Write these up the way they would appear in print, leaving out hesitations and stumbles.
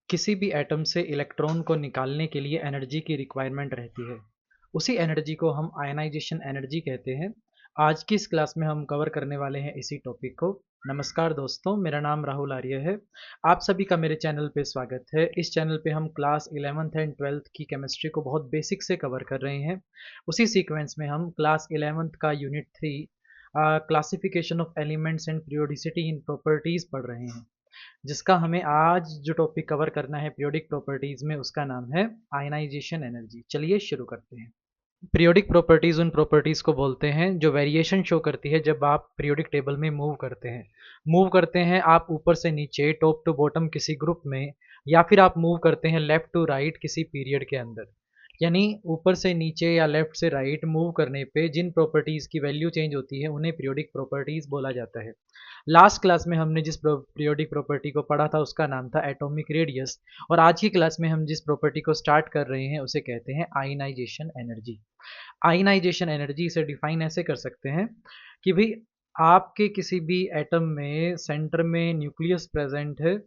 किसी भी एटम से इलेक्ट्रॉन को निकालने के लिए एनर्जी की रिक्वायरमेंट रहती है। उसी एनर्जी को हम आयनाइजेशन एनर्जी कहते हैं। आज की इस क्लास में हम कवर करने वाले हैं इसी टॉपिक को। नमस्कार दोस्तों, मेरा नाम राहुल आर्य है। आप सभी का मेरे चैनल पे स्वागत है। इस चैनल पे हम क्लास 11th एंड 12th की केमिस्ट्री को बहुत बेसिक से कवर कर रहे हैं। उसी सीक्वेंस में हम क्लास 11th का unit 3 classification of elements and periodicity in properties पढ़ रहे हैं, जिसका हमें आज जो टॉपिक कवर करना है पीरियोडिक प्रॉपर्टीज में, उसका नाम है आयनाइजेशन एनर्जी। चलिए शुरू करते हैं। पीरियोडिक प्रॉपर्टीज उन प्रॉपर्टीज को बोलते हैं जो वेरिएशन शो करती है जब आप पीरियोडिक टेबल में मूव करते हैं आप ऊपर से नीचे, टॉप टू बॉटम किसी ग्रुप में, या फिर आप मूव करते हैं लेफ्ट टू राइट किसी पीरियड के अंदर। यानी ऊपर से नीचे या लेफ्ट से राइट मूव करने पे जिन प्रॉपर्टीज की वैल्यू चेंज होती है उन्हें पीरियोडिक प्रॉपर्टीज बोला जाता है। लास्ट क्लास में हमने जिस पीरियोडिक प्रॉपर्टी को पढ़ा था उसका नाम था एटॉमिक रेडियस, और आज की क्लास में हम जिस प्रॉपर्टी को स्टार्ट कर रहे हैं उसे कहते हैं आयनाइजेशन एनर्जी। आयनाइजेशन एनर्जी से डिफाइन ऐसे कर सकते हैं कि भाई आपके किसी भी एटम में सेंटर में न्यूक्लियस प्रेजेंट है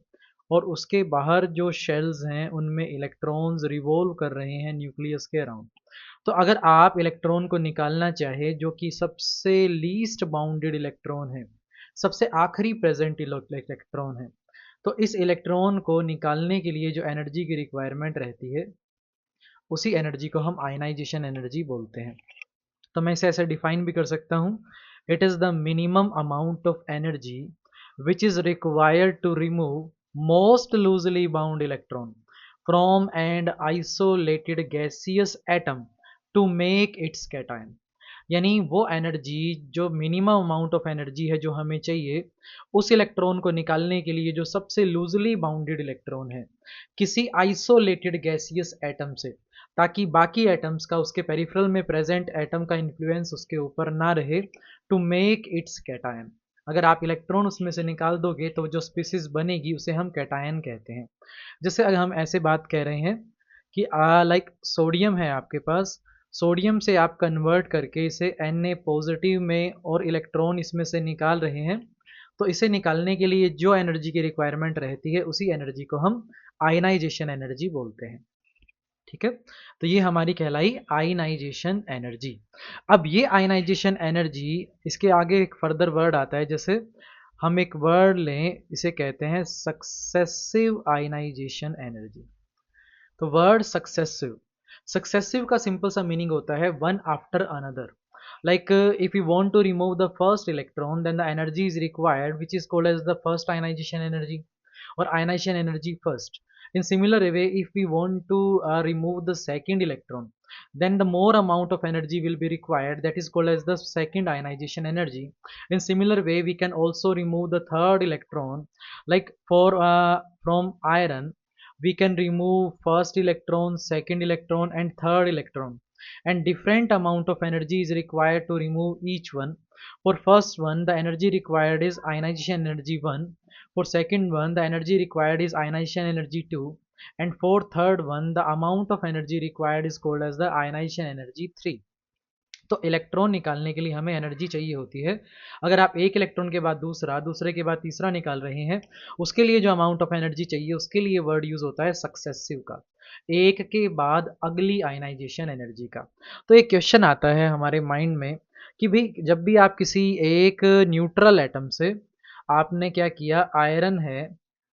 और उसके बाहर जो शेल्स हैं उनमें इलेक्ट्रॉन्स रिवॉल्व कर रहे हैं न्यूक्लियस के अराउंड। तो अगर आप इलेक्ट्रॉन को निकालना चाहे जो कि सबसे लीस्ट बाउंडेड इलेक्ट्रॉन है, सबसे आखिरी प्रेजेंट इलेक्ट्रॉन है, तो इस इलेक्ट्रॉन को निकालने के लिए जो एनर्जी की रिक्वायरमेंट रहती है उसी एनर्जी को हम आयनाइजेशन एनर्जी बोलते हैं। तो मैं इसे ऐसे डिफाइन भी कर सकता हूँ, it is the minimum amount of energy which is required to remove most loosely bound electron from and isolated gaseous atom to make its cation. यानी वो एनर्जी, जो मिनिमम अमाउंट ऑफ एनर्जी है जो हमें चाहिए उस इलेक्ट्रॉन को निकालने के लिए जो सबसे लूजली बाउंडेड इलेक्ट्रॉन है किसी आइसोलेटेड गैसियस एटम से, ताकि बाकी एटम्स का, उसके पेरिफेरल में प्रेजेंट एटम का इन्फ्लुएंस उसके ऊपर ना रहे, टू मेक इट्स कैटायन। अगर आप इलेक्ट्रॉन उसमें से निकाल दोगे तो जो स्पीसीज बनेगी उसे हम कैटायन कहते हैं। जैसे अगर हम ऐसे बात कह रहे हैं कि लाइक सोडियम है आपके पास, सोडियम से आप कन्वर्ट करके इसे Na पॉजिटिव में और इलेक्ट्रॉन इसमें से निकाल रहे हैं, तो इसे निकालने के लिए जो एनर्जी की रिक्वायरमेंट रहती है उसी एनर्जी को हम आयनाइजेशन एनर्जी बोलते हैं। ठीक है, तो ये हमारी कहलाई आयनाइजेशन एनर्जी। अब ये आयनाइजेशन एनर्जी, इसके आगे एक फर्दर वर्ड आता है। जैसे हम एक वर्ड लें, इसे कहते हैं सक्सेसिव आयनाइजेशन एनर्जी। तो वर्ड सक्सेसिव, सक्सेसिव का सिंपल सा मीनिंग होता है one after another. like if you want to remove the first electron, then the energy is required which is called as the first ionization energy or ionization energy first. In similar way, if we want to remove the second electron, then the more amount of energy will be required, that is called as the second ionization energy. In similar way, we can also remove the third electron, like for from iron we can remove first electron, second electron and third electron, and different amount of energy is required to remove each one. For first one, the energy required is ionization energy 1. For second one, the energy required is ionization energy 2. And for third one, the amount of energy required is called as the ionization energy 3. तो electron निकालने के लिए हमें energy चाहिए होती है। अगर आप एक इलेक्ट्रॉन के बाद दूसरा, दूसरे के बाद तीसरा निकाल रहे हैं, उसके लिए जो अमाउंट ऑफ एनर्जी चाहिए उसके लिए वर्ड यूज होता है सक्सेसिव का, एक के बाद अगली आयनाइजेशन एनर्जी का। तो एक क्वेश्चन आता है हमारे माइंड में कि भाई जब भी आप किसी एक न्यूट्रल एटम से, आपने क्या किया, आयरन है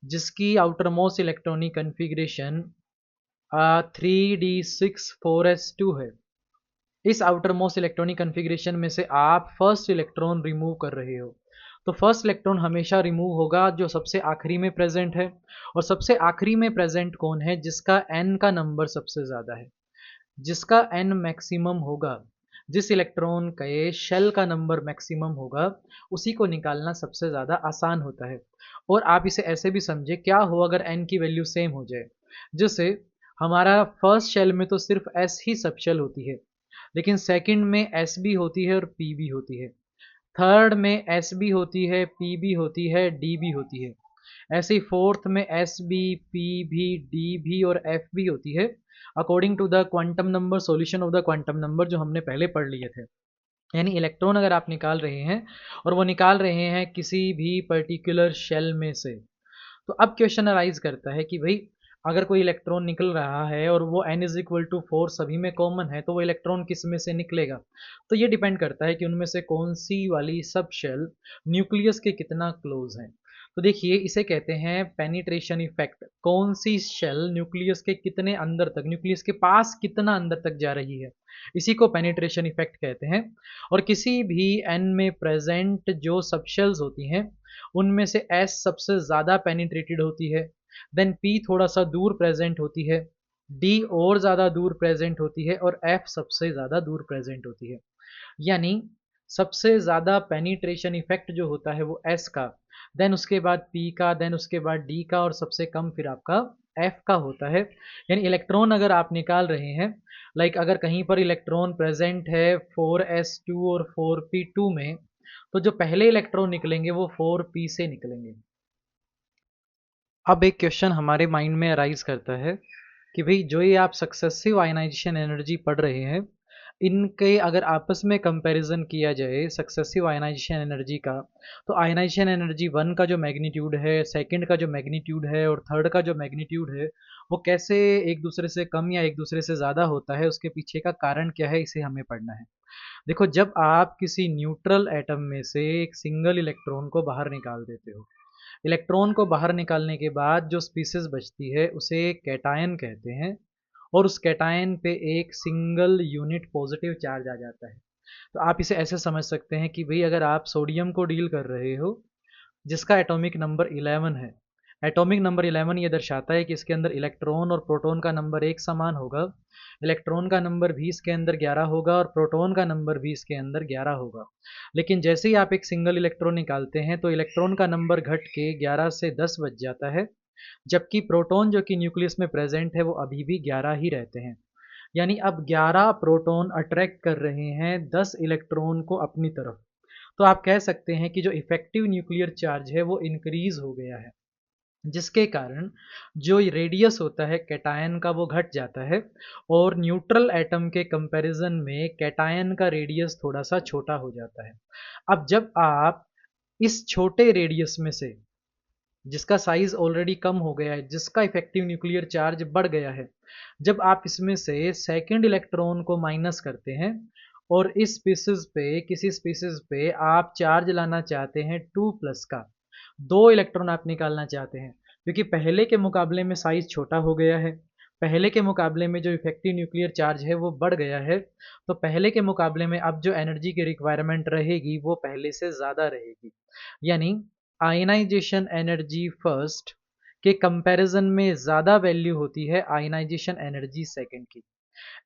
जिसकी outer most electronic configuration 3d6 4s2 है, इस आउटर मोस्ट इलेक्ट्रॉनिक कन्फिग्रेशन में से आप फर्स्ट इलेक्ट्रॉन रिमूव कर रहे हो, तो फर्स्ट इलेक्ट्रॉन हमेशा रिमूव होगा जो सबसे आखिरी में प्रेजेंट है। और सबसे आखिरी में प्रेजेंट कौन है? जिसका n का नंबर सबसे ज़्यादा है, जिसका n मैक्सिमम होगा, जिस इलेक्ट्रॉन के शेल का नंबर मैक्सिमम होगा, उसी को निकालना सबसे ज़्यादा आसान होता है। और आप इसे ऐसे भी समझे, क्या हो अगर n की वैल्यू सेम हो जाए। जैसे हमारा फर्स्ट शेल में तो सिर्फ s ही सब शेल होती है, लेकिन सेकंड में एस भी होती है और पी भी होती है, थर्ड में एस भी होती है, पी भी होती है, डी भी होती है, ऐसे ही फोर्थ में एस भी, पी भी, डी भी और एफ भी होती है, according to the quantum number, solution of the quantum number जो हमने पहले पढ़ लिए थे। यानी इलेक्ट्रॉन अगर आप निकाल रहे हैं और वो निकाल रहे हैं किसी भी पर्टिकुलर शेल में से, तो अब क्वेश्चन अराइज करता है कि भाई अगर कोई इलेक्ट्रॉन निकल रहा है और वो n इज इक्वल टू 4 सभी में कॉमन है, तो वो इलेक्ट्रॉन किस में से निकलेगा? तो ये डिपेंड करता है कि उनमें से कौन सी वाली सब शेल न्यूक्लियस के कितना क्लोज है। तो देखिए, इसे कहते हैं पेनिट्रेशन इफेक्ट। कौन सी शेल न्यूक्लियस के कितने अंदर तक, न्यूक्लियस के पास कितना अंदर तक जा रही है, इसी को पेनिट्रेशन इफेक्ट कहते हैं। और किसी भी n में प्रेजेंट जो सब शेल्स होती हैं, उनमें से s सबसे ज़्यादा पेनिट्रेटेड होती है, देन P थोड़ा सा दूर प्रेजेंट होती है, D और ज़्यादा दूर प्रेजेंट होती है, और F सबसे ज़्यादा दूर प्रेजेंट होती है। यानी सबसे ज़्यादा पेनिट्रेशन इफेक्ट जो होता है वो S का, देन उसके बाद P का, देन उसके बाद D का, और सबसे कम फिर आपका F का होता है। यानी इलेक्ट्रॉन अगर आप निकाल रहे हैं, लाइक अगर कहीं पर इलेक्ट्रॉन प्रेजेंट है 4s2 और 4p2 में, तो जो पहले इलेक्ट्रॉन निकलेंगे वो 4p से निकलेंगे। अब एक क्वेश्चन हमारे माइंड में अराइज करता है कि भाई जो ये आप सक्सेसिव आयनाइजेशन एनर्जी पढ़ रहे हैं, इनके अगर आपस में कंपैरिजन किया जाए सक्सेसिव आयनाइजेशन एनर्जी का, तो आयनाइजेशन एनर्जी 1 का जो मैग्नीट्यूड है, सेकंड का जो मैग्नीट्यूड है और थर्ड का जो मैग्नीट्यूड है, वो कैसे एक दूसरे से कम या एक दूसरे से ज़्यादा होता है, उसके पीछे का कारण क्या है, इसे हमें पढ़ना है। देखो, जब आप किसी न्यूट्रल एटम में से एक सिंगल इलेक्ट्रॉन को बाहर निकाल देते हो, इलेक्ट्रॉन को बाहर निकालने के बाद जो स्पीसीज बचती है उसे कैटायन कहते हैं, और उस कैटायन पे एक सिंगल यूनिट पॉजिटिव चार्ज आ जाता है। तो आप इसे ऐसे समझ सकते हैं कि भाई अगर आप सोडियम को डील कर रहे हो जिसका एटॉमिक नंबर 11 है, एटॉमिक नंबर 11 ये दर्शाता है कि इसके अंदर इलेक्ट्रॉन और प्रोटॉन का नंबर एक समान होगा, इलेक्ट्रॉन का नंबर भी इसके अंदर 11 होगा और प्रोटॉन का नंबर भी इसके अंदर 11 होगा। लेकिन जैसे ही आप एक सिंगल इलेक्ट्रॉन निकालते हैं तो इलेक्ट्रॉन का नंबर घट के 11 से 10 बच जाता है, जबकि प्रोटॉन जो कि न्यूक्लियस में प्रेजेंट है वो अभी भी 11 ही रहते हैं। यानी अब 11 प्रोटॉन अट्रैक्ट कर रहे हैं 10 इलेक्ट्रॉन को अपनी तरफ। तो आप कह सकते हैं कि जो इफेक्टिव न्यूक्लियर चार्ज है वो इंक्रीज हो गया है, जिसके कारण जो रेडियस होता है कैटायन का वो घट जाता है, और न्यूट्रल एटम के कंपैरिजन में कैटायन का रेडियस थोड़ा सा छोटा हो जाता है। अब जब आप इस छोटे रेडियस में से, जिसका साइज ऑलरेडी कम हो गया है, जिसका इफेक्टिव न्यूक्लियर चार्ज बढ़ गया है, जब आप इसमें से सेकंड इलेक्ट्रॉन को माइनस करते हैं और इस स्पीसीज पे, किसी स्पीसीज पे आप चार्ज लाना चाहते हैं 2+ का, 2 इलेक्ट्रॉन आप निकालना चाहते हैं, क्योंकि पहले के मुकाबले में साइज छोटा हो गया है, पहले के मुकाबले में जो इफेक्टिव न्यूक्लियर चार्ज है वो बढ़ गया है, तो पहले के मुकाबले में अब जो एनर्जी की रिक्वायरमेंट रहेगी वो पहले से ज़्यादा रहेगी। यानी आयनाइजेशन एनर्जी फर्स्ट के कंपैरिजन में ज़्यादा वैल्यू होती है आयनाइजेशन एनर्जी सेकंड की।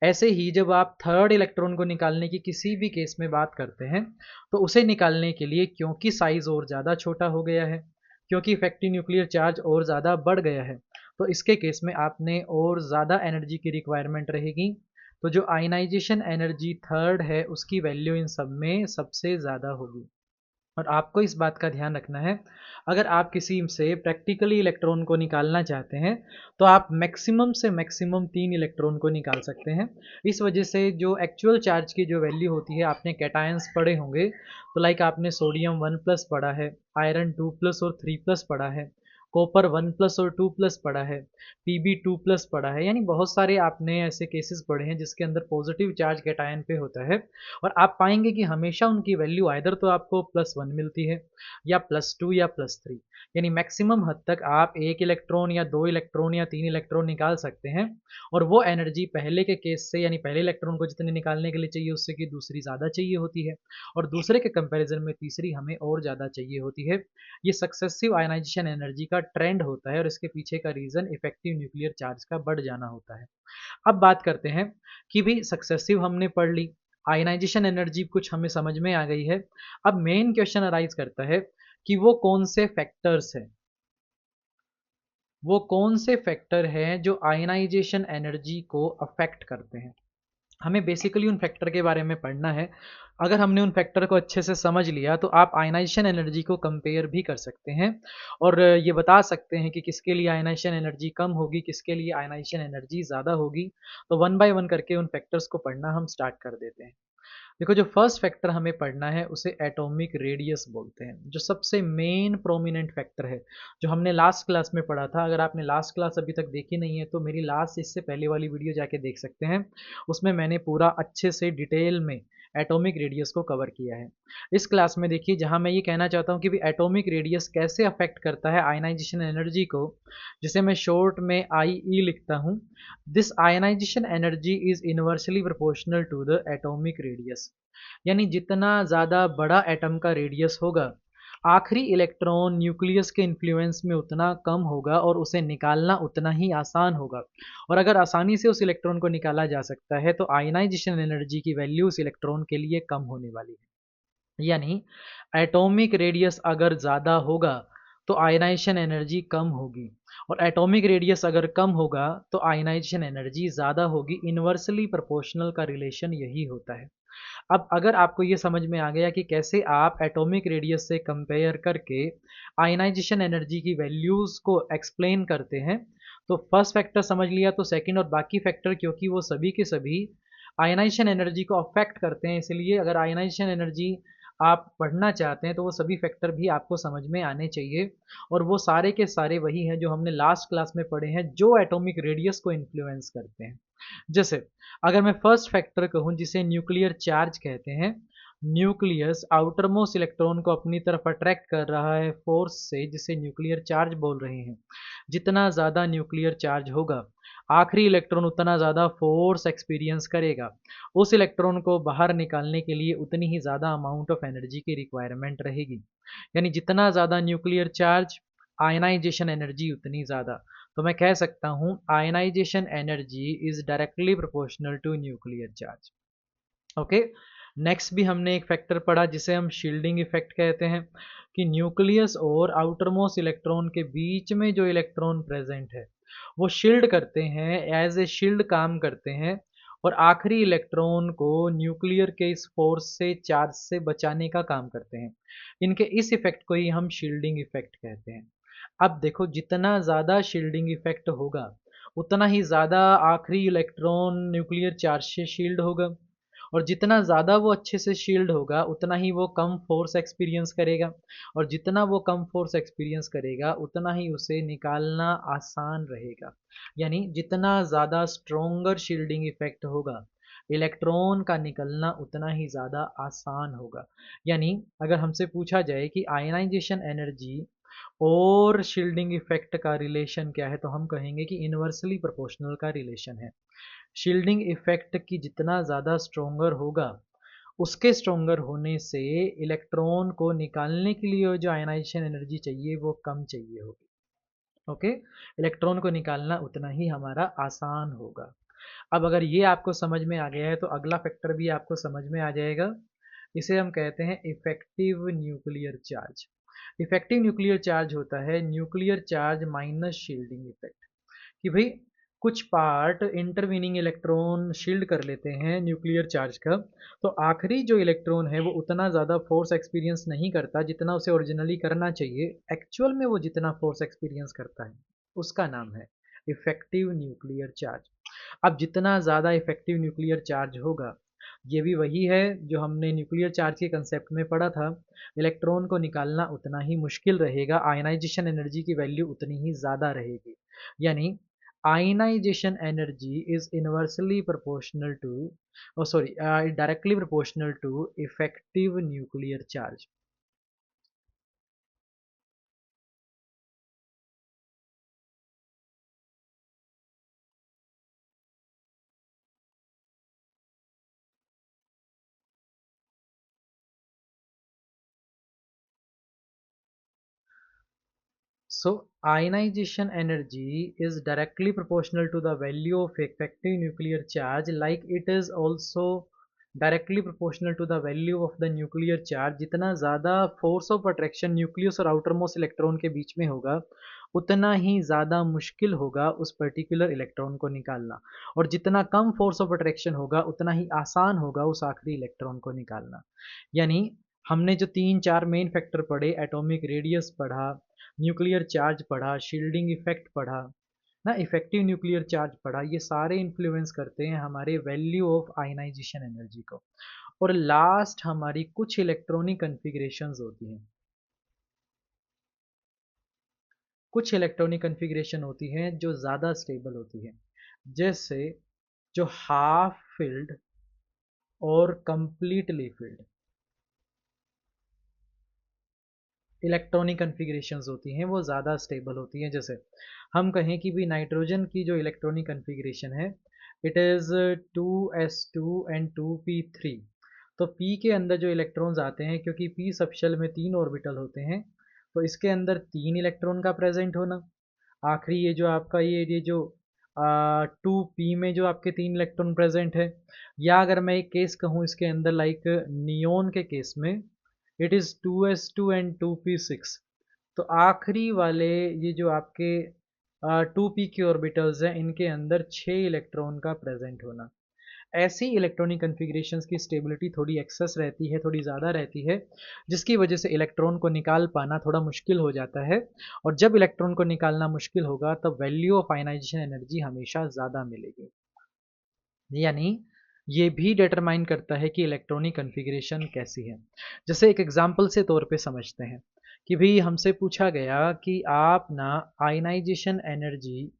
ऐसे ही जब आप थर्ड इलेक्ट्रॉन को निकालने की किसी भी केस में बात करते हैं, तो उसे निकालने के लिए क्योंकि साइज और ज़्यादा छोटा हो गया है, क्योंकि इफेक्टिव न्यूक्लियर चार्ज और ज़्यादा बढ़ गया है, तो इसके केस में आपने और ज़्यादा एनर्जी की रिक्वायरमेंट रहेगी। तो जो आयनाइजेशन एनर्जी थर्ड है उसकी वैल्यू इन सब में सबसे ज़्यादा होगी। और आपको इस बात का ध्यान रखना है, अगर आप किसी से प्रैक्टिकली इलेक्ट्रॉन को निकालना चाहते हैं, तो आप मैक्सिमम से मैक्सिमम 3 इलेक्ट्रॉन को निकाल सकते हैं। इस वजह से जो एक्चुअल चार्ज की जो वैल्यू होती है, आपने कैटायंस पढ़े होंगे, तो लाइक आपने सोडियम 1+ पढ़ा है, आयरन 2+ और 3+ पढ़ा है, कॉपर 1+ और 2+ पढ़ा है, पीबी 2+ पढ़ा है, यानी बहुत सारे आपने ऐसे केसेस पढ़े हैं जिसके अंदर पॉजिटिव चार्ज कैटायन पे होता है, और आप पाएंगे कि हमेशा उनकी वैल्यू आइदर तो आपको +1 मिलती है या +2 या +3। यानी मैक्सिमम हद तक आप 1 इलेक्ट्रॉन या 2 इलेक्ट्रॉन या 3 इलेक्ट्रॉन निकाल सकते हैं, और वो एनर्जी पहले के केस से, यानी पहले इलेक्ट्रॉन को जितने निकालने के लिए चाहिए उससे कि दूसरी ज़्यादा चाहिए होती है, और दूसरे के कंपैरिजन में तीसरी हमें और ज़्यादा चाहिए होती है। ये सक्सेसिव आयनाइजेशन एनर्जी का ट्रेंड होता है, और इसके पीछे का रीज़न इफेक्टिव न्यूक्लियर चार्ज का बढ़ जाना होता है। अब बात करते हैं कि भी सक्सेसिव हमने पढ़ ली, आयनाइजेशन एनर्जी कुछ हमें समझ में आ गई है। अब मेन क्वेश्चन अराइज करता है कि वो कौन से फैक्टर्स हैं, वो कौन से फैक्टर हैं जो आयनाइजेशन एनर्जी को अफेक्ट करते हैं। हमें बेसिकली उन फैक्टर के बारे में पढ़ना है। अगर हमने उन फैक्टर को अच्छे से समझ लिया तो आप आयनाइजेशन एनर्जी को कंपेयर भी कर सकते हैं, और ये बता सकते हैं कि किसके लिए आयनाइजेशन एनर्जी कम होगी, किसके लिए आयनाइजेशन एनर्जी ज़्यादा होगी। तो वन बाय वन करके उन फैक्टर्स को पढ़ना हम स्टार्ट कर देते हैं। देखो, जो फर्स्ट फैक्टर हमें पढ़ना है उसे एटॉमिक रेडियस बोलते हैं, जो सबसे मेन प्रोमिनेंट फैक्टर है, जो हमने लास्ट क्लास में पढ़ा था। अगर आपने लास्ट क्लास अभी तक देखी नहीं है तो मेरी लास्ट इससे पहले वाली वीडियो जाके देख सकते हैं। उसमें मैंने पूरा अच्छे से डिटेल में एटॉमिक रेडियस को कवर किया है। इस क्लास में देखिए, जहाँ मैं ये कहना चाहता हूँ कि भी एटॉमिक रेडियस कैसे अफेक्ट करता है आयनाइजेशन एनर्जी को, जिसे मैं शॉर्ट में आई ई लिखता हूँ। This ionization energy is inversely proportional to the atomic radius. यानी जितना ज़्यादा बड़ा एटम का रेडियस होगा, आखिरी इलेक्ट्रॉन न्यूक्लियस के इन्फ्लुएंस में उतना कम होगा और उसे निकालना उतना ही आसान होगा। और अगर आसानी से उस इलेक्ट्रॉन को निकाला जा सकता है तो आयनाइजेशन एनर्जी की वैल्यू उस इलेक्ट्रॉन के लिए कम होने वाली है। यानी एटॉमिक रेडियस अगर ज़्यादा होगा तो आयनाइजेशन एनर्जी कम होगी, और एटॉमिक रेडियस अगर कम होगा तो आयनाइजेशन एनर्जी ज़्यादा होगी। इन्वर्सली प्रोपोर्शनल का रिलेशन यही होता है। अब अगर आपको ये समझ में आ गया कि कैसे आप एटॉमिक रेडियस से कंपेयर करके आयनाइजेशन एनर्जी की वैल्यूज़ को एक्सप्लेन करते हैं, तो फर्स्ट फैक्टर समझ लिया, तो सेकंड और बाकी फैक्टर, क्योंकि वो सभी के सभी आयनाइजेशन एनर्जी को अफेक्ट करते हैं, इसलिए अगर आयनाइजेशन एनर्जी आप पढ़ना चाहते हैं तो वो सभी फैक्टर भी आपको समझ में आने चाहिए। और वो सारे के सारे वही हैं जो हमने लास्ट क्लास में पढ़े हैं, जो एटॉमिक रेडियस को इन्फ्लुएंस करते हैं। जैसे अगर मैं फर्स्ट फैक्टर कहूँ, जिसे न्यूक्लियर चार्ज कहते हैं, न्यूक्लियस आउटर मोस्ट इलेक्ट्रॉन को अपनी तरफ अट्रैक्ट कर रहा है फोर्स से, जिसे न्यूक्लियर चार्ज बोल रहे हैं। जितना ज़्यादा न्यूक्लियर चार्ज होगा, आखिरी इलेक्ट्रॉन उतना ज़्यादा फोर्स एक्सपीरियंस करेगा। उस इलेक्ट्रॉन को बाहर निकालने के लिए उतनी ही ज़्यादा अमाउंट ऑफ एनर्जी की रिक्वायरमेंट रहेगी। यानी जितना ज़्यादा न्यूक्लियर चार्ज, आयनाइजेशन एनर्जी उतनी ज़्यादा। तो मैं कह सकता हूँ ionization energy is directly proportional to nuclear charge. Okay. Next भी हमने एक फैक्टर पढ़ा जिसे हम शील्डिंग इफेक्ट कहते हैं, कि न्यूक्लियस और आउटरमोस्ट इलेक्ट्रॉन के बीच में जो इलेक्ट्रॉन प्रेजेंट है वो शील्ड करते हैं, एज ए शील्ड काम करते हैं, और आखिरी इलेक्ट्रॉन को न्यूक्लियर के इस फोर्स से, चार्ज से बचाने का काम करते हैं। इनके इस इफेक्ट को ही हम शील्डिंग इफेक्ट कहते हैं। अब देखो, जितना ज़्यादा शील्डिंग इफेक्ट होगा उतना ही ज़्यादा आखिरी इलेक्ट्रॉन न्यूक्लियर चार्ज से शील्ड होगा, और जितना ज़्यादा वो अच्छे से शील्ड होगा उतना ही वो कम फोर्स एक्सपीरियंस करेगा, और जितना वो कम फोर्स एक्सपीरियंस करेगा उतना ही उसे निकालना आसान रहेगा। यानी जितना ज़्यादा स्ट्रोंगर शील्डिंग इफेक्ट होगा, इलेक्ट्रॉन का निकलना उतना ही ज़्यादा आसान होगा। यानी अगर हमसे पूछा जाए कि आयनाइजेशन एनर्जी और शील्डिंग इफेक्ट का रिलेशन क्या है, तो हम कहेंगे कि इन्वर्सली प्रोपोर्शनल का रिलेशन है। शील्डिंग इफेक्ट की जितना ज़्यादा स्ट्रोंगर होगा, उसके स्ट्रोंगर होने से इलेक्ट्रॉन को निकालने के लिए जो आयनाइजेशन एनर्जी चाहिए वो कम चाहिए होगी। ओके। इलेक्ट्रॉन को निकालना उतना ही हमारा आसान होगा। अब अगर ये आपको समझ में आ गया है तो अगला फैक्टर भी आपको समझ में आ जाएगा। इसे हम कहते हैं effective nuclear charge. Effective nuclear charge होता है nuclear charge minus shielding effect, कि भाई कुछ पार्ट इंटरवीनिंग इलेक्ट्रॉन शील्ड कर लेते हैं न्यूक्लियर चार्ज का, तो आखिरी जो इलेक्ट्रॉन है वो उतना ज़्यादा फोर्स एक्सपीरियंस नहीं करता जितना उसे ओरिजिनली करना चाहिए। एक्चुअल में वो जितना फोर्स एक्सपीरियंस करता है उसका नाम है इफेक्टिव न्यूक्लियर चार्ज। अब जितना ज़्यादा इफेक्टिव न्यूक्लियर चार्ज होगा, ये भी वही है जो हमने न्यूक्लियर चार्ज के कंसेप्ट में पढ़ा था, इलेक्ट्रॉन को निकालना उतना ही मुश्किल रहेगा, आयनाइजेशन एनर्जी की वैल्यू उतनी ही ज़्यादा रहेगी। यानी ionization energy is inversely proportional to, oh sorry, directly proportional to effective nuclear charge. So ionization energy is directly proportional to the value of effective nuclear charge, like it is also directly proportional to the value of the nuclear charge. जितना ज़्यादा force of attraction nucleus और outermost electron के बीच में होगा उतना ही ज़्यादा मुश्किल होगा उस पर्टिकुलर इलेक्ट्रॉन को निकालना, और जितना कम फोर्स ऑफ अट्रैक्शन होगा उतना ही आसान होगा उस आखिरी इलेक्ट्रॉन को निकालना। यानी हमने जो तीन चार मेन फैक्टर पढ़े, एटॉमिक रेडियस पढ़ा, न्यूक्लियर चार्ज पढ़ा, शील्डिंग इफेक्ट पढ़ा ना, इफेक्टिव न्यूक्लियर चार्ज पढ़ा, ये सारे इन्फ्लुएंस करते हैं हमारे वैल्यू ऑफ आयनाइजेशन एनर्जी को। और लास्ट हमारी कुछ इलेक्ट्रॉनिक कन्फिग्रेशंस होती हैं। कुछ इलेक्ट्रॉनिक कन्फिग्रेशन होती हैं जो ज़्यादा स्टेबल होती है, जैसे जो हाफ फिल्ड और कंप्लीटली फिल्ड इलेक्ट्रॉनिक कन्फिग्रेशंस होती हैं वो ज़्यादा स्टेबल होती हैं। जैसे हम कहें कि भी नाइट्रोजन की जो इलेक्ट्रॉनिक कन्फिग्रेशन है, it is 2s2 and 2p3। तो p के अंदर जो इलेक्ट्रॉन्स आते हैं, क्योंकि p सबशेल में 3 ऑर्बिटल होते हैं, तो इसके अंदर 3 इलेक्ट्रॉन का प्रेजेंट होना। आखिरी ये जो आपका ये जो 2p में जो आपके 3 इलेक्ट्रॉन प्रेजेंट है, या अगर मैं एक केस कहूँ इसके अंदर लाइक नियोन के केस में, it is 2s2 and 2p6। तो आखिरी वाले ये जो आपके 2p के ऑर्बिटल्स हैं, इनके अंदर 6 इलेक्ट्रॉन का प्रेजेंट होना। ऐसी इलेक्ट्रॉनिक कन्फिग्रेशंस की स्टेबिलिटी थोड़ी एक्सेस रहती है, थोड़ी ज़्यादा रहती है, जिसकी वजह से इलेक्ट्रॉन को निकाल पाना थोड़ा मुश्किल हो जाता है। और जब इलेक्ट्रॉन को निकालना मुश्किल होगा तब वैल्यू ऑफ आयनाइजेशन एनर्जी हमेशा ज़्यादा मिलेगी। यानी ये भी डिटरमाइन करता है कि इलेक्ट्रॉनिक कन्फिग्रेशन कैसी है। जैसे एक एग्जांपल से तौर पे समझते हैं कि भाई हमसे पूछा गया कि आप ना ionization energy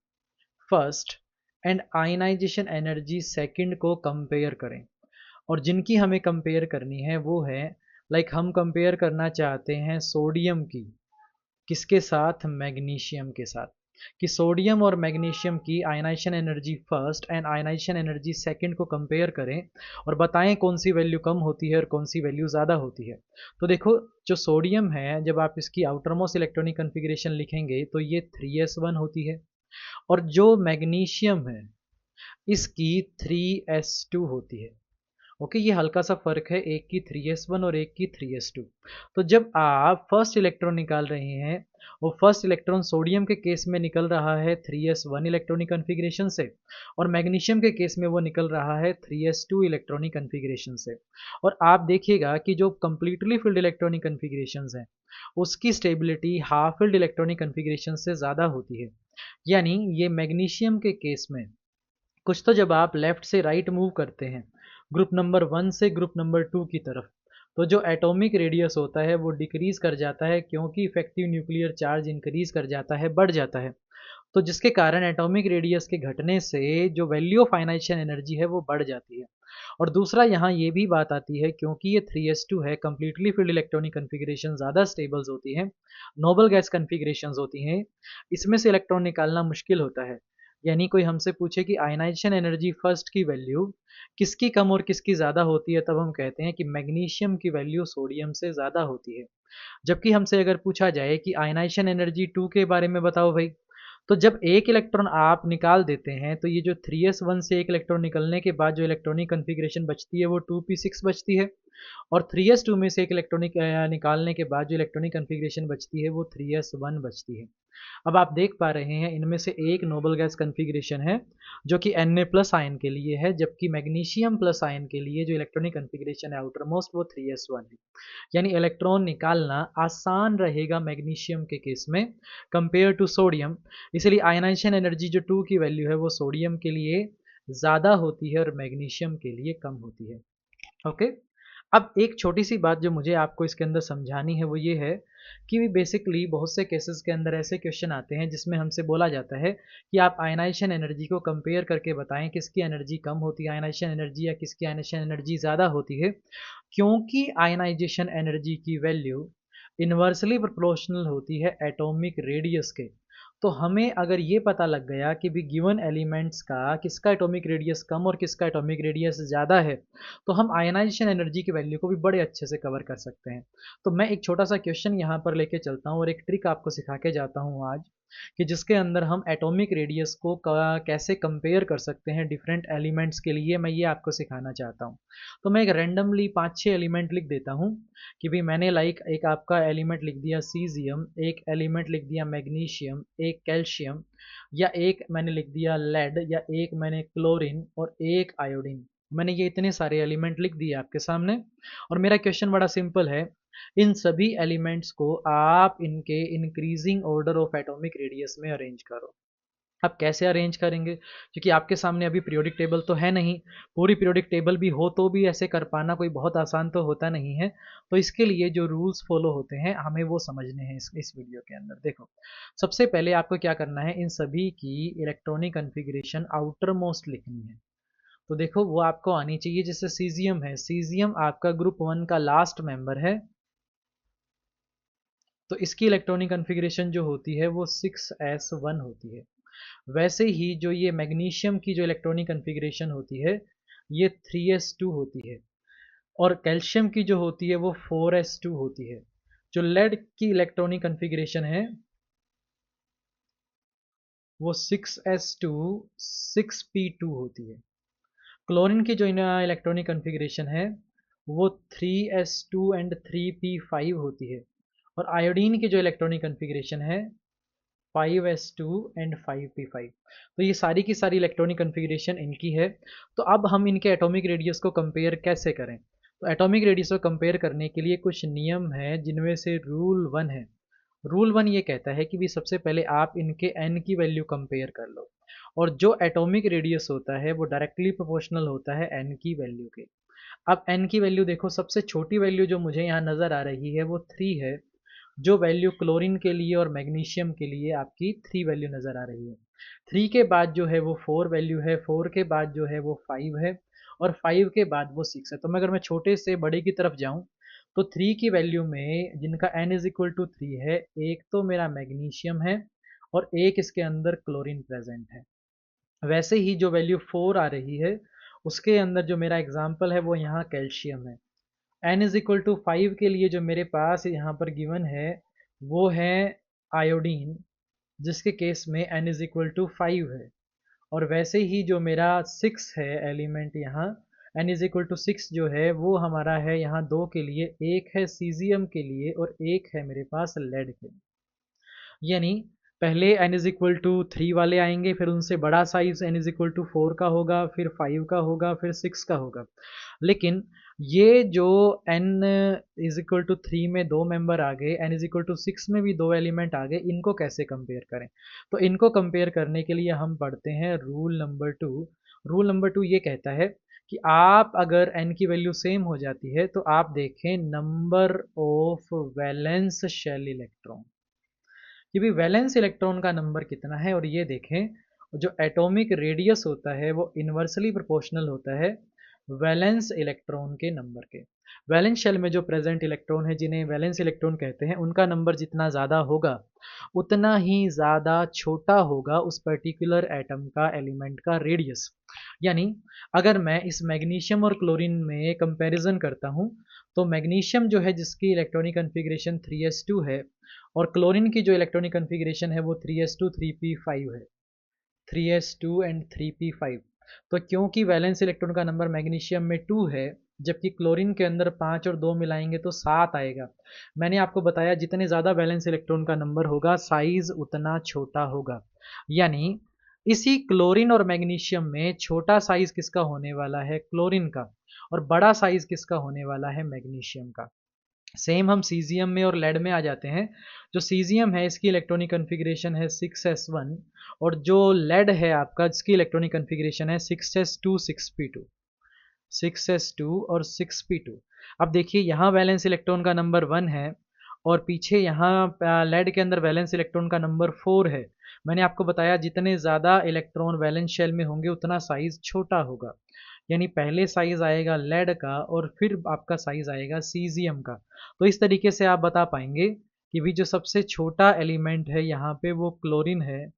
first and ionization energy second को कंपेयर करें। और जिनकी हमें कंपेयर करनी है वो है, लाइक हम कंपेयर करना चाहते हैं सोडियम की किसके साथ, मैग्नीशियम के साथ, कि सोडियम और मैग्नीशियम की ionization energy first and ionization energy second को कंपेयर करें और बताएं कौन सी वैल्यू कम होती है और कौन सी वैल्यू ज़्यादा होती है। तो देखो, जो सोडियम है, जब आप इसकी आउटरमोस्ट इलेक्ट्रॉनिक कन्फिग्रेशन लिखेंगे तो ये 3s1 होती है, और जो मैग्नीशियम है इसकी 3s2 होती है। ओके, ये हल्का सा फर्क है, एक की 3s1 और एक की 3s2। तो जब आप फर्स्ट इलेक्ट्रॉन निकाल रहे हैं, वो फर्स्ट इलेक्ट्रॉन सोडियम के केस में निकल रहा है 3s1 इलेक्ट्रॉनिक कन्फिग्रेशन से, और मैग्नीशियम के केस में वो निकल रहा है 3s2 इलेक्ट्रॉनिक कन्फिग्रेशन से। और आप देखिएगा कि जो कंप्लीटली फिल्ड इलेक्ट्रॉनिक कन्फिग्रेशन हैं, उसकी stability half filled electronic configuration से ज़्यादा होती है। यानी ये मैग्नीशियम के केस में कुछ तो जब आप लेफ्ट से राइट मूव करते हैं ग्रुप नंबर 1 से ग्रुप नंबर 2 की तरफ, तो जो एटॉमिक रेडियस होता है वो डिक्रीज कर जाता है, क्योंकि इफेक्टिव न्यूक्लियर चार्ज इंक्रीज कर जाता है, बढ़ जाता है। तो जिसके कारण एटॉमिक रेडियस के घटने से जो वैल्यू ऑफ आयनाइजेशन एनर्जी है वो बढ़ जाती है। और दूसरा यहाँ ये भी बात आती है, क्योंकि ये 3s2 है, कंप्लीटली फील्ड इलेक्ट्रॉनिक कन्फिग्रेशन ज़्यादा स्टेबल्स होती है, नोबल गैस कन्फिग्रेशंस होती हैं, इसमें से इलेक्ट्रॉन निकालना मुश्किल होता है। यानी कोई हमसे पूछे कि आयनाइजेशन एनर्जी फर्स्ट की वैल्यू किसकी कम और किसकी ज़्यादा होती है, तब हम कहते हैं कि मैग्नीशियम की वैल्यू सोडियम से ज़्यादा होती है। जबकि हमसे अगर पूछा जाए कि आयनाइजेशन एनर्जी 2 के बारे में बताओ भाई, तो जब एक इलेक्ट्रॉन आप निकाल देते हैं तो ये जो 3s1 से एक इलेक्ट्रॉन निकलने के बाद जो इलेक्ट्रॉनिक कन्फिग्रेशन बचती है वो 2p6 बचती है, और 3s2 में से एक इलेक्ट्रॉनिक निकालने के बाद जो इलेक्ट्रॉनिक कन्फिग्रेशन बचती है वो 3s1 बचती है। अब आप देख पा रहे हैं इनमें से एक नोबल गैस कन्फिग्रेशन है जो कि Na प्लस आयन के लिए है, जबकि मैग्नीशियम प्लस आयन के लिए जो इलेक्ट्रॉनिक कन्फिग्रेशन है आउटरमोस्ट वो 3s1 है। यानी इलेक्ट्रॉन निकालना आसान रहेगा मैग्नीशियम के केस में कंपेयर टू सोडियम। इसलिए आयनाइजेशन एनर्जी जो 2 की वैल्यू है वो सोडियम के लिए ज़्यादा होती है और मैग्नीशियम के लिए कम होती है। ओके, अब एक छोटी सी बात जो मुझे आपको इसके अंदर समझानी है वो ये है कि बेसिकली बहुत से केसेस के अंदर ऐसे क्वेश्चन आते हैं जिसमें हमसे बोला जाता है कि आप आयनाइजेशन एनर्जी को कंपेयर करके बताएं किसकी एनर्जी कम होती है आयनाइजेशन एनर्जी या किसकी आयनाइजेशन एनर्जी ज़्यादा होती है, क्योंकि आयनाइजेशन एनर्जी की वैल्यू इन्वर्सली प्रोपोर्शनल होती है एटॉमिक रेडियस के। तो हमें अगर ये पता लग गया कि भी गिवन एलिमेंट्स का किसका एटॉमिक रेडियस कम और किसका एटॉमिक रेडियस ज़्यादा है, तो हम आयनाइजेशन एनर्जी की वैल्यू को भी बड़े अच्छे से कवर कर सकते हैं। तो मैं एक छोटा सा क्वेश्चन यहाँ पर लेके चलता हूँ और एक ट्रिक आपको सिखा के जाता हूँ आज, कि जिसके अंदर हम एटॉमिक रेडियस को कैसे कंपेयर कर सकते हैं डिफरेंट एलिमेंट्स के लिए, मैं ये आपको सिखाना चाहता हूँ। तो मैं एक रैंडमली 5-6 एलिमेंट लिख देता हूँ कि भी मैंने लाइक एक आपका एलिमेंट लिख दिया सीजियम, एक एलिमेंट लिख दिया मैग्नीशियम, एक कैल्शियम, या एक मैंने लिख दिया लेड, या एक मैंने क्लोरीन और एक आयोडीन। मैंने ये इतने सारे एलिमेंट लिख दिए आपके सामने, और मेरा क्वेश्चन बड़ा सिंपल है, इन सभी एलिमेंट्स को आप इनके increasing order of atomic radius में अरेंज करो। आप कैसे अरेंज करेंगे, क्योंकि आपके सामने अभी पीरियोडिक टेबल तो है नहीं, पूरी पीरियोडिक टेबल भी हो तो भी ऐसे कर पाना कोई बहुत आसान तो होता नहीं है। तो इसके लिए जो रूल्स फॉलो होते हैं हमें वो समझने हैं इस वीडियो के अंदर। देखो, सबसे पहले आपको क्या करना है, इन सभी की इलेक्ट्रॉनिक कन्फिग्रेशन आउटर मोस्ट लिखनी है। तो देखो वो आपको आनी चाहिए, जैसे सीजियम है, सीजियम आपका ग्रुप 1 का लास्ट मेंबर है, तो इसकी इलेक्ट्रॉनिक कन्फिग्रेशन जो होती है वो 6s1 होती है। वैसे ही जो ये मैग्नीशियम की जो इलेक्ट्रॉनिक कन्फिग्रेशन होती है ये 3s2 होती है, और कैल्शियम की जो होती है वो 4s2 होती है। जो लेड की इलेक्ट्रॉनिक कन्फिग्रेशन है वो 6s2 6p2 होती है। क्लोरीन की जो इलेक्ट्रॉनिक कन्फिग्रेशन है वो 3s2 एंड 3p5 होती है, और आयोडीन की जो इलेक्ट्रॉनिक कन्फिग्रेशन है 5s2 एंड 5p5। तो ये सारी की सारी इलेक्ट्रॉनिक कन्फिग्रेशन इनकी है। तो अब हम इनके एटॉमिक रेडियस को कंपेयर कैसे करें, तो एटॉमिक रेडियस को कंपेयर करने के लिए कुछ नियम हैं, जिनमें से रूल 1 है। रूल 1 ये कहता है कि भी सबसे पहले आप इनके n की वैल्यू कंपेयर कर लो, और जो एटॉमिक रेडियस होता है वो डायरेक्टली प्रोपोर्शनल होता है n की वैल्यू के। अब n की वैल्यू देखो, सबसे छोटी वैल्यू जो मुझे यहाँ नज़र आ रही है वो 3 है, जो वैल्यू क्लोरीन के लिए और मैग्नीशियम के लिए आपकी 3 वैल्यू नज़र आ रही है। 3 के बाद जो है वो 4 वैल्यू है, 4 के बाद जो है वो 5 है, और 5 के बाद वो 6 है। तो मैं अगर मैं छोटे से बड़े की तरफ जाऊं, तो 3 की वैल्यू में जिनका n इज इक्वल टू 3 है, एक तो मेरा मैग्नीशियम है और एक इसके अंदर क्लोरीन प्रेजेंट है। वैसे ही जो वैल्यू 4 आ रही है उसके अंदर जो मेरा एग्जाम्पल है वो यहाँ कैल्शियम है। n इज इक्वल टू 5 के लिए जो मेरे पास यहाँ पर गिवन है वो है आयोडीन, जिसके केस में n इज इक्वल टू 5 है। और वैसे ही जो मेरा 6 है एलिमेंट यहाँ, n इज इक्वल टू 6 जो है वो हमारा है यहाँ दो के लिए, एक है सीजियम के लिए और एक है मेरे पास लेड के लिए। यानी पहले n इज इक्वल टू 3 वाले आएंगे, फिर उनसे बड़ा size n is equal to 4 का होगा, फिर 5 का होगा, फिर 6 का होगा। लेकिन ये जो n इज इक्वल टू 3 में दो मेंबर आ गए, n इज इक्वल टू 6 में भी दो एलिमेंट आ गए, इनको कैसे कंपेयर करें। तो इनको कंपेयर करने के लिए हम पढ़ते हैं रूल नंबर 2। रूल नंबर 2 ये कहता है कि आप अगर n की वैल्यू सेम हो जाती है तो आप देखें number of valence shell electron, कि भी वैलेंस इलेक्ट्रॉन का नंबर कितना है, और ये देखें जो एटॉमिक रेडियस होता है वो इन्वर्सली प्रोपोर्शनल होता है वैलेंस इलेक्ट्रॉन के नंबर के। वैलेंस शेल में जो प्रेजेंट इलेक्ट्रॉन है जिन्हें वैलेंस इलेक्ट्रॉन कहते हैं, उनका नंबर जितना ज़्यादा होगा उतना ही ज़्यादा छोटा होगा उस पर्टिकुलर एटम का, एलिमेंट का रेडियस। यानी अगर मैं इस मैग्नीशियम और क्लोरीन में कंपैरिजन करता हूँ, तो मैग्नीशियम जो है जिसकी इलेक्ट्रॉनिक कन्फिग्रेशन 3s2 है, और क्लोरीन की जो इलेक्ट्रॉनिक कन्फिग्रेशन है वो 3s2 3p5 है, 3s2 एंड 3p5। तो क्योंकि वैलेंस इलेक्ट्रॉन का नंबर मैग्नीशियम में 2 है, जबकि क्लोरीन के अंदर 5 और 2 मिलाएंगे तो 7 आएगा। मैंने आपको बताया जितने ज़्यादा वैलेंस इलेक्ट्रॉन का नंबर होगा साइज उतना छोटा होगा। यानी इसी क्लोरीन और मैग्नीशियम में छोटा साइज किसका होने वाला है, क्लोरीन का, और बड़ा साइज किसका होने वाला है, मैग्नीशियम का। सेम हम सीजियम में और लेड में आ जाते हैं। जो सीजियम है इसकी इलेक्ट्रॉनिक कन्फिग्रेशन है 6s1, और जो लेड है आपका जिसकी इलेक्ट्रॉनिक कन्फिग्रेशन है 6s2 6p2, 6s2 और 6p2। अब देखिए यहाँ वैलेंस इलेक्ट्रॉन का नंबर 1 है, और पीछे यहाँ लेड के अंदर वैलेंस इलेक्ट्रॉन का नंबर 4 है। मैंने आपको बताया जितने ज़्यादा इलेक्ट्रॉन वैलेंस शेल में होंगे उतना साइज छोटा होगा। यानी पहले साइज आएगा लेड का और फिर आपका साइज आएगा सीजियम का। तो इस तरीके से आप बता पाएंगे कि भी जो सबसे छोटा एलिमेंट है यहाँ पे वो क्लोरीन है,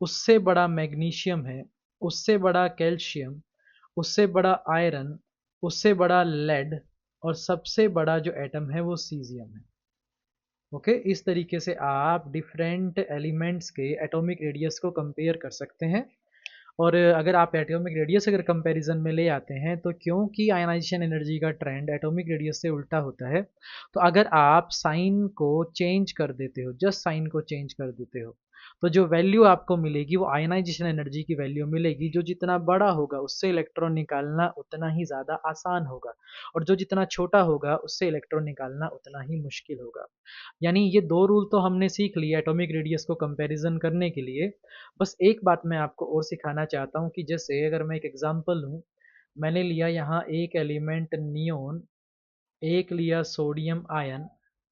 उससे बड़ा मैग्नीशियम है, उससे बड़ा कैल्शियम, उससे बड़ा आयरन, उससे बड़ा लेड, और सबसे बड़ा जो एटम है वो सीजियम है। ओके, इस तरीके से आप डिफरेंट एलिमेंट्स के एटॉमिक रेडियस को कंपेयर कर सकते हैं। और अगर आप एटॉमिक रेडियस अगर कंपैरिजन में ले आते हैं, तो क्योंकि आयनाइजेशन एनर्जी का ट्रेंड एटॉमिक रेडियस से उल्टा होता है, तो अगर आप साइन को चेंज कर देते हो, जस्ट साइन को चेंज कर देते हो, तो जो वैल्यू आपको मिलेगी वो आयनाइजेशन एनर्जी की वैल्यू मिलेगी। जो जितना बड़ा होगा उससे इलेक्ट्रॉन निकालना उतना ही ज़्यादा आसान होगा, और जो जितना छोटा होगा उससे इलेक्ट्रॉन निकालना उतना ही मुश्किल होगा। यानी ये दो रूल तो हमने सीख लिए एटॉमिक रेडियस को कंपैरिजन करने के लिए। बस एक बात मैं आपको और सिखाना चाहता हूँ कि जैसे अगर मैं एक एग्जांपल लूँ, मैंने लिया यहाँ एक एलिमेंट नियोन, एक लिया सोडियम आयन,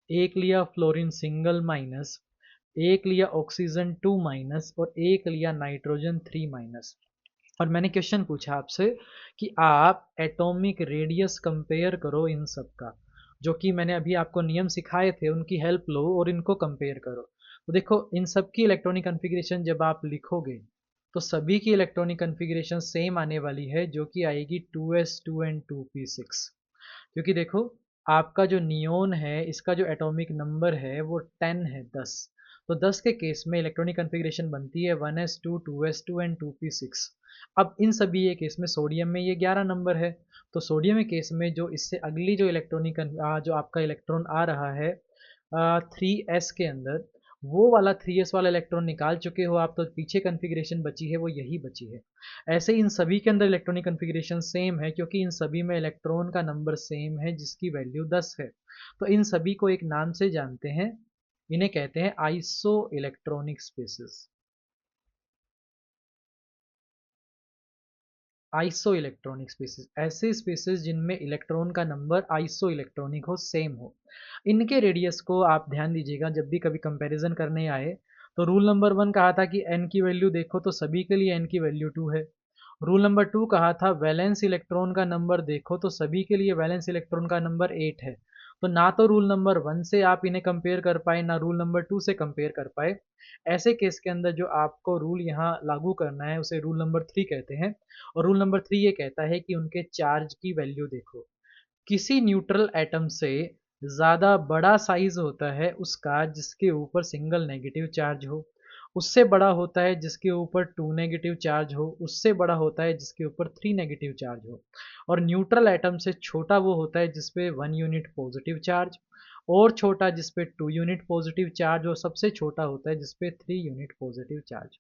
एक लिया फ्लोरीन सिंगल माइनस, एक लिया ऑक्सीजन 2 माइनस और एक लिया नाइट्रोजन 3 माइनस। और मैंने क्वेश्चन पूछा आपसे कि आप एटॉमिक रेडियस कंपेयर करो इन सब का, जो कि मैंने अभी आपको नियम सिखाए थे उनकी हेल्प लो और इनको कंपेयर करो। तो देखो इन सब की इलेक्ट्रॉनिक कन्फिग्रेशन जब आप लिखोगे तो सभी की इलेक्ट्रॉनिक कन्फिग्रेशन सेम आने वाली है, जो कि आएगी 2s2 एंड 2p6। क्योंकि देखो आपका जो नियोन है इसका जो एटॉमिक नंबर है वो 10 है, 10। तो 10 के केस में इलेक्ट्रॉनिक कन्फिग्रेशन बनती है 1s2 2s2 एंड 2p6। अब इन सभी ये केस में सोडियम में ये 11 नंबर है। तो सोडियम के केस में जो इससे अगली जो इलेक्ट्रॉनिक जो आपका इलेक्ट्रॉन आ रहा है 3s के अंदर, वो वाला 3s वाला इलेक्ट्रॉन निकाल चुके हो आप, तो पीछे कन्फिग्रेशन बची है वो यही बची है। ऐसे इन सभी के अंदर इलेक्ट्रॉनिक कन्फिग्रेशन सेम है, क्योंकि इन सभी में इलेक्ट्रॉन का नंबर सेम है जिसकी वैल्यू 10 है। तो इन सभी को एक नाम से जानते हैं, इन्हें कहते हैं isoelectronic species. Isoelectronic species ऐसे स्पेसिस जिनमें इलेक्ट्रॉन का नंबर आइसो इलेक्ट्रॉनिक हो, सेम हो। इनके रेडियस को आप ध्यान दीजिएगा जब भी कभी कंपैरिजन करने आए। तो रूल नंबर 1 कहा था कि n की वैल्यू देखो तो सभी के लिए n की वैल्यू 2 है। रूल नंबर 2 कहा था वैलेंस इलेक्ट्रॉन का नंबर देखो तो सभी के लिए वैलेंस इलेक्ट्रॉन का नंबर 8 है। तो ना तो रूल नंबर 1 से आप इन्हें कंपेयर कर पाए, ना रूल नंबर 2 से कंपेयर कर पाए। ऐसे केस के अंदर जो आपको रूल यहाँ लागू करना है उसे रूल नंबर 3 कहते हैं। और रूल नंबर 3 ये कहता है कि उनके चार्ज की वैल्यू देखो। किसी न्यूट्रल एटम से ज़्यादा बड़ा साइज होता है उसका जिसके ऊपर सिंगल नेगेटिव चार्ज हो, उससे बड़ा होता है जिसके ऊपर 2 नेगेटिव चार्ज हो, उससे बड़ा होता है जिसके ऊपर 3 नेगेटिव चार्ज हो। और न्यूट्रल एटम से छोटा वो होता है जिस पे 1 यूनिट पॉजिटिव चार्ज, और छोटा जिस पे 2 यूनिट पॉजिटिव चार्ज, और सबसे छोटा होता है जिस पे 3 यूनिट पॉजिटिव चार्ज।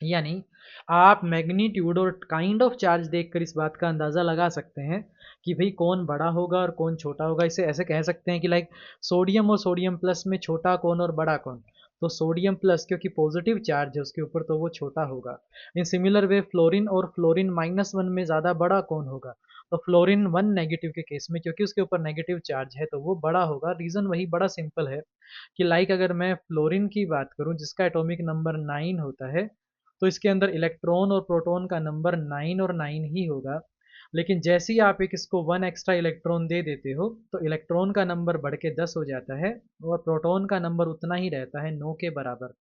यानी आप मैग्नीट्यूड और काइंड ऑफ चार्ज देखकर इस बात का अंदाज़ा लगा सकते हैं कि भाई कौन बड़ा होगा और कौन छोटा होगा। इसे ऐसे कह सकते हैं कि लाइक सोडियम और सोडियम प्लस में छोटा कौन और बड़ा कौन। तो सोडियम प्लस क्योंकि पॉजिटिव चार्ज है उसके ऊपर तो वो छोटा होगा। इन सिमिलर वे फ्लोरीन और फ्लोरीन -1 में ज़्यादा बड़ा कौन होगा। तो फ्लोरीन 1 नेगेटिव के केस में क्योंकि उसके ऊपर नेगेटिव चार्ज है तो वो बड़ा होगा। रीज़न वही बड़ा सिंपल है कि लाइक अगर मैं फ्लोरीन की बात करूं जिसका एटॉमिक नंबर 9 होता है, तो इसके अंदर इलेक्ट्रॉन और प्रोटॉन का नंबर 9 और 9 ही होगा। लेकिन जैसे ही आप एक इसको 1 एक्स्ट्रा इलेक्ट्रॉन दे देते हो तो इलेक्ट्रॉन का नंबर बढ़ के 10 हो जाता है, और प्रोटॉन का नंबर उतना ही रहता है 9 के बराबर।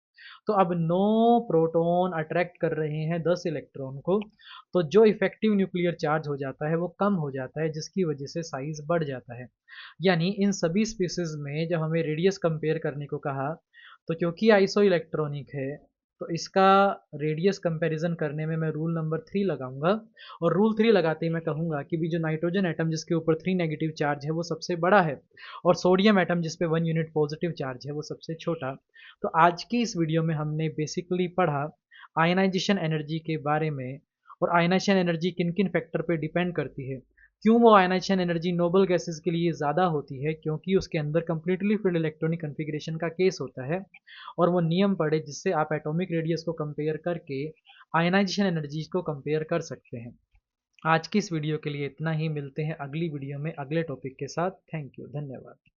तो अब 9 प्रोटॉन अट्रैक्ट कर रहे हैं 10 इलेक्ट्रॉन को, तो जो इफेक्टिव न्यूक्लियर चार्ज हो जाता है वो कम हो जाता है जिसकी वजह से साइज बढ़ जाता है। यानी इन सभी स्पीसीज में जब हमें रेडियस कंपेयर करने को कहा, तो क्योंकि आइसो इलेक्ट्रॉनिक है तो इसका रेडियस कंपैरिजन करने में मैं रूल नंबर 3 लगाऊंगा। और रूल 3 लगाते ही मैं कहूंगा कि भी जो नाइट्रोजन एटम जिसके ऊपर 3 नेगेटिव चार्ज है वो सबसे बड़ा है, और सोडियम एटम जिस पे 1 यूनिट पॉजिटिव चार्ज है वो सबसे छोटा। तो आज की इस वीडियो में हमने बेसिकली पढ़ा आयनाइजेशन एनर्जी के बारे में, और आयनाइजेशन एनर्जी किन किन फैक्टर पे डिपेंड करती है। क्यों वो आयनाइजेशन एनर्जी नोबल गैसेस के लिए ज़्यादा होती है, क्योंकि उसके अंदर कंप्लीटली फिल्ड इलेक्ट्रॉनिक कन्फिग्रेशन का केस होता है। और वो नियम पढ़े जिससे आप एटॉमिक रेडियस को कंपेयर करके आयनाइजेशन एनर्जी को कंपेयर कर सकते हैं। आज की इस वीडियो के लिए इतना ही। मिलते हैं अगली वीडियो में अगले टॉपिक के साथ। थैंक यू, धन्यवाद।